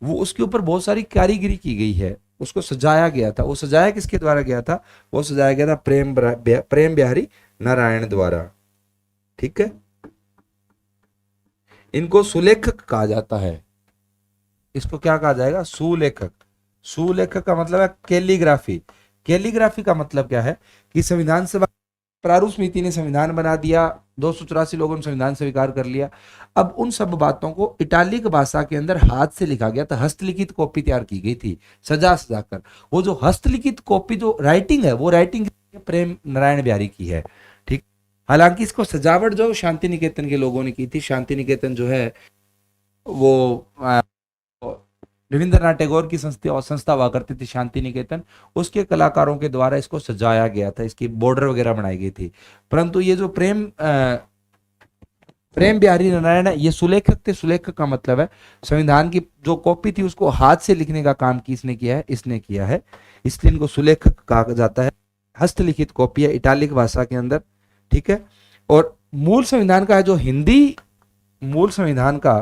वो उसके ऊपर बहुत सारी कारीगरी की गई है, उसको सजाया गया था। वो सजाया किसके द्वारा गया था? वो सजाया गया था प्रेम बिहारी नारायण द्वारा। ठीक है, इनको सुलेखक कहा जाता है। इसको क्या कहा जाएगा? सुलेखक। सुलेखक का मतलब है कैलीग्राफी। कैलीग्राफी का मतलब क्या है कि संविधान सभा प्रारूप समिति ने संविधान बना दिया, 284 लोगों ने संविधान स्वीकार कर लिया। अब उन सब बातों को इटालिक भाषा के अंदर हाथ से लिखा गया था, हस्तलिखित कॉपी तैयार की गई थी सजा सजा कर। वो जो हस्तलिखित कॉपी जो राइटिंग है, वो राइटिंग प्रेम नारायण बिहारी की है। ठीक, हालांकि इसको सजावट जो शांति निकेतन के लोगों ने की थी। शांति निकेतन जो है वो रविंद्रनाथ टैगोर की संस्था हुआ करती थी शांति निकेतन, उसके कलाकारों के द्वारा इसको सजाया गया था, इसकी बॉर्डर वगैरह बनाई गई थी। परंतु ये जो प्रेम बिहारी नारायण है, ये सुलेखक थे। सुलेखक का मतलब है संविधान की जो कॉपी थी उसको हाथ से लिखने का काम किसने किया है? इसने किया है, इसलिए इनको सुलेखक कहा जाता है। हस्तलिखित कॉपी है इटालिक भाषा के अंदर। ठीक है, और मूल संविधान का है जो हिंदी, मूल संविधान का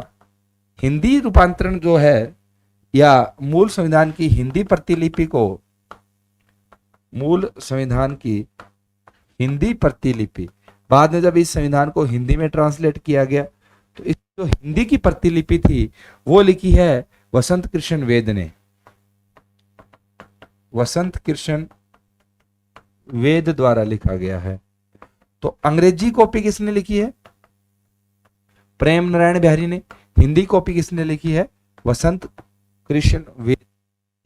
हिंदी रूपांतरण जो है, या मूल संविधान की हिंदी प्रतिलिपि को, मूल संविधान की हिंदी प्रतिलिपि, बाद में जब इस संविधान को हिंदी में ट्रांसलेट किया गया तो इस जो हिंदी की प्रतिलिपि थी वो लिखी है वसंत कृष्ण वेद ने। वसंत कृष्ण वेद द्वारा लिखा गया है। तो अंग्रेजी कॉपी किसने लिखी है? प्रेम नारायण बिहारी ने। हिंदी कॉपी किसने लिखी है? वसंत कृष्ण वेद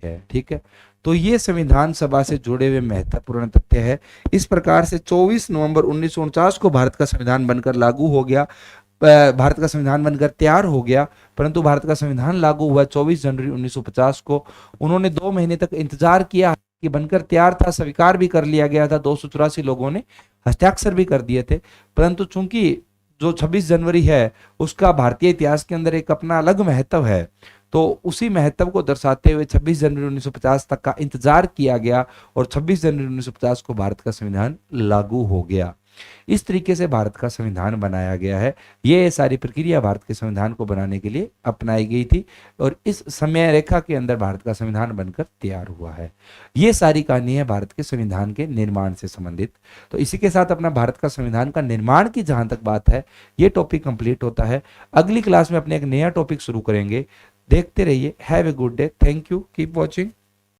है। ठीक है, तो ये संविधान सभा से जुड़े हुए महत्वपूर्ण तथ्य है। इस प्रकार से 24 नवंबर 1949 को भारत का संविधान बनकर लागू हो गया, भारत का संविधान बनकर तैयार हो गया। परंतु भारत का संविधान लागू हुआ 24 जनवरी 1950 को। उन्होंने 2 महीने तक इंतजार किया कि बनकर तैयार था, स्वीकार भी कर लिया गया था, 284 लोगों ने हस्ताक्षर भी कर दिए थे। परंतु चूंकि जो 26 जनवरी है उसका भारतीय इतिहास के अंदर एक अपना अलग महत्व है, तो उसी महत्व को दर्शाते हुए 26 जनवरी 1950 तक का इंतजार किया गया और 26 जनवरी 1950 को भारत का संविधान लागू हो गया। इस तरीके से भारत का संविधान बनाया गया है। ये सारी प्रक्रिया भारत के संविधान को बनाने के लिए अपनाई गई थी और इस समय रेखा के अंदर भारत का संविधान बनकर तैयार हुआ है। ये सारी कहानी है भारत के संविधान के निर्माण से संबंधित। तो इसी के साथ अपना भारत का संविधान का निर्माण की जहां तक बात है, ये टॉपिक कंप्लीट होता है। अगली क्लास में अपने एक नया टॉपिक शुरू करेंगे। देखते रहिए। Have a good day. Thank you. Keep watching.